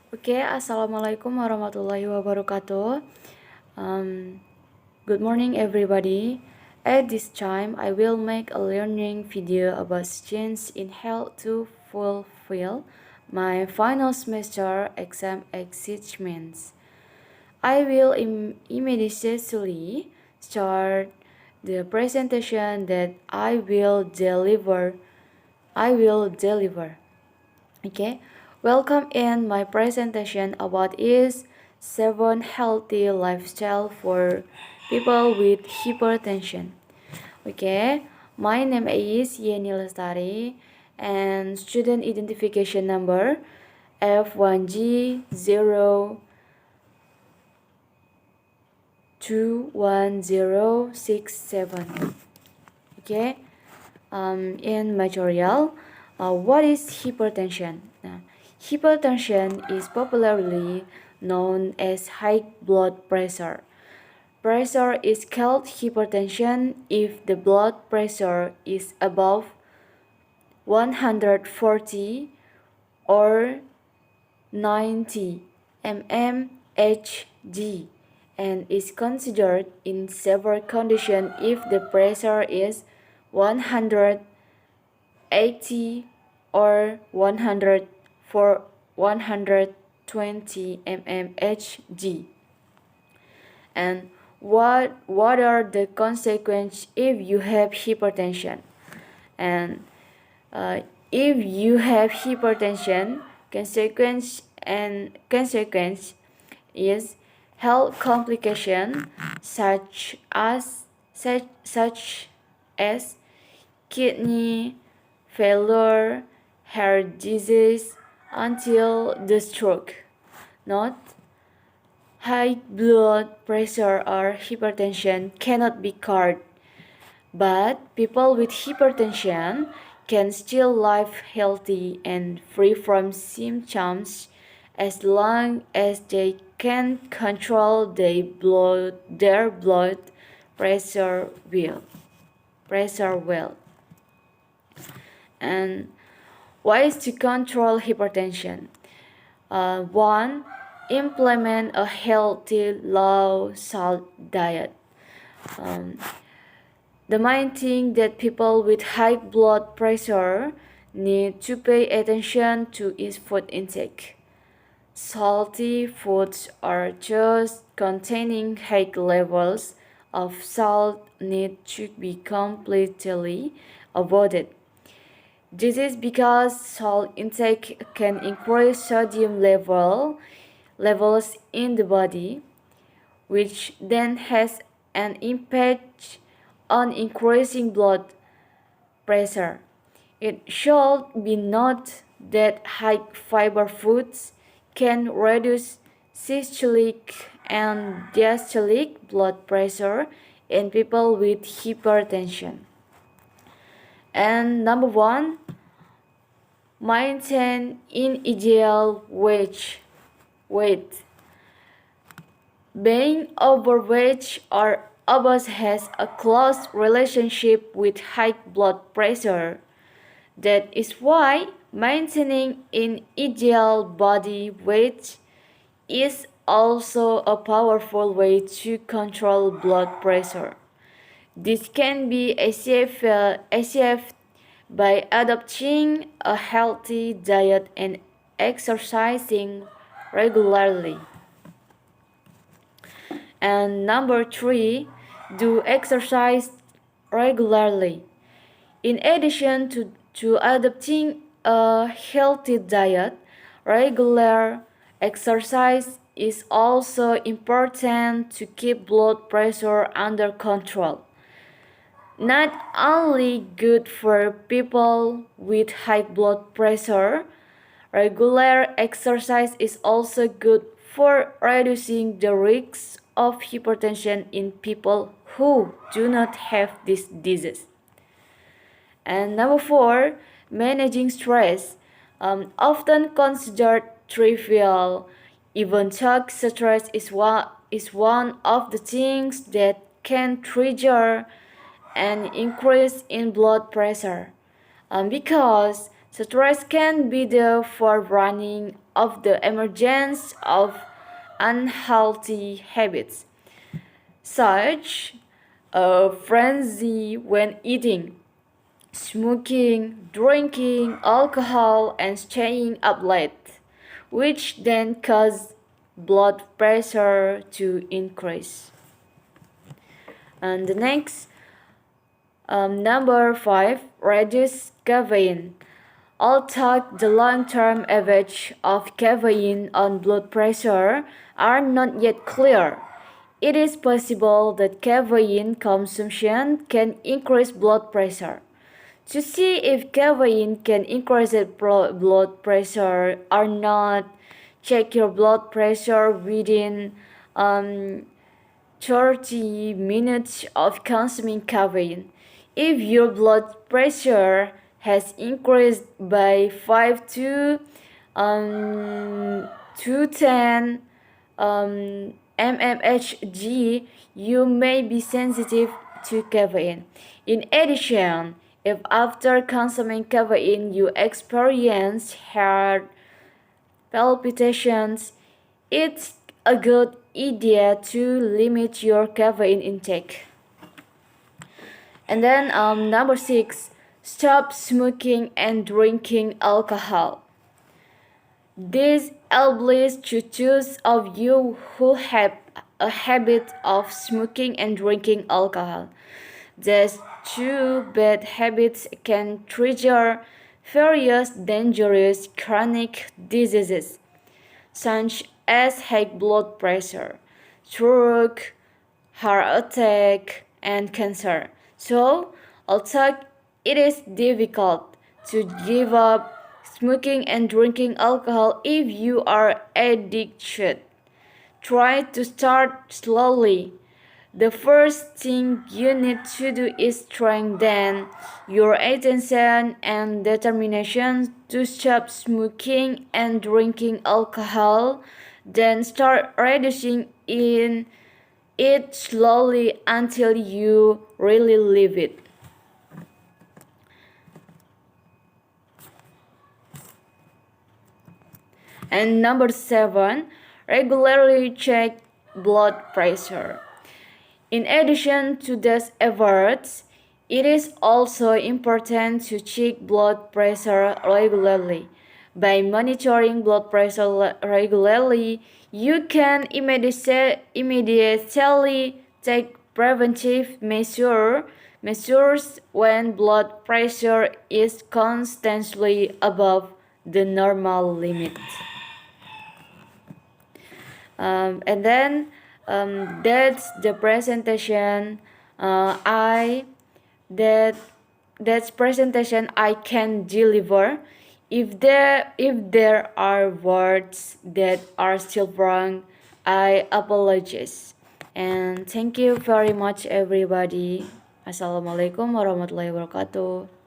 Oke, Assalamualaikum warahmatullahi wabarakatuh. Um, Good morning, everybody. At this time, I will make a learning video about change in health to fulfill my final semester exam achievements. I will immediately start the presentation that I will deliver. Okay, welcome in my presentation about is 7 healthy lifestyle for people with hypertension. Okay, my name is Yeni Lestari and student identification number F1G021067. Okay, in material, what is hypertension? Hypertension is popularly known as high blood pressure. Pressure is called hypertension if the blood pressure is above 140 or 90 mmHg and is considered in severe condition if the pressure is 180 or 120 mmHg. And what are the consequences if you have hypertension? And if you have hypertension, consequence is health complication such as kidney failure, heart disease until the stroke. Not high blood pressure or hypertension cannot be cured, but people with hypertension can still live healthy and free from symptoms as long as they can control their blood pressure well. And ways to control hypertension. 1. Implement a healthy low salt diet. The main thing that people with high blood pressure need to pay attention to is food intake. Salty foods or just containing high levels of salt need to be completely avoided. This is because salt intake can increase sodium levels in the body, which then has an impact on increasing blood pressure. It should be noted that high fiber foods can reduce systolic and diastolic blood pressure in people with hypertension. And number 1, maintain in ideal weight. Being overweight or obese has a close relationship with high blood pressure. That is why maintaining an ideal body weight is also a powerful way to control blood pressure. This can be achieved by adopting a healthy diet and exercising regularly. And number 3, do exercise regularly. In addition to adopting a healthy diet, regular exercise is also important to keep blood pressure under control. Not only good for people with high blood pressure, regular exercise is also good for reducing the risks of hypertension in people who do not have this disease. And number 4, managing stress. Often considered trivial, even though stress is one of the things that can trigger an increase in blood pressure. Because Stress can be the forerunning of the emergence of unhealthy habits, such a frenzy when eating, smoking, drinking alcohol, and staying up late, which then cause blood pressure to increase. And the next, number 5, reduce caffeine. Although the long-term effects of caffeine on blood pressure are not yet clear, it is possible that caffeine consumption can increase blood pressure. To see if caffeine can increase blood pressure or not, check your blood pressure within 30 minutes of consuming caffeine. If your blood pressure has increased by 5 to 10 mmHg, you may be sensitive to caffeine. In addition, if after consuming caffeine you experience heart palpitations, it's a good idea to limit your caffeine intake. And then number 6, stop smoking and drinking alcohol. This applies to those of you who have a habit of smoking and drinking alcohol. These two bad habits can trigger various dangerous chronic diseases, such as high blood pressure, stroke, heart attack, and cancer. So, although it is difficult to give up smoking and drinking alcohol if you are addicted, try to start slowly. The first thing you need to do is strengthen your attention and determination to stop smoking and drinking alcohol, then start reducing in it slowly until you really leave it. And number 7, regularly check blood pressure. In addition to these efforts, it is also important to check blood pressure regularly. By monitoring blood pressure regularly, you can immediately take preventive measures when blood pressure is constantly above the normal limit. And then that's the presentation that that's presentation I can deliver. If there are words that are still wrong, I apologize. And thank you very much everybody. Assalamualaikum warahmatullahi wabarakatuh.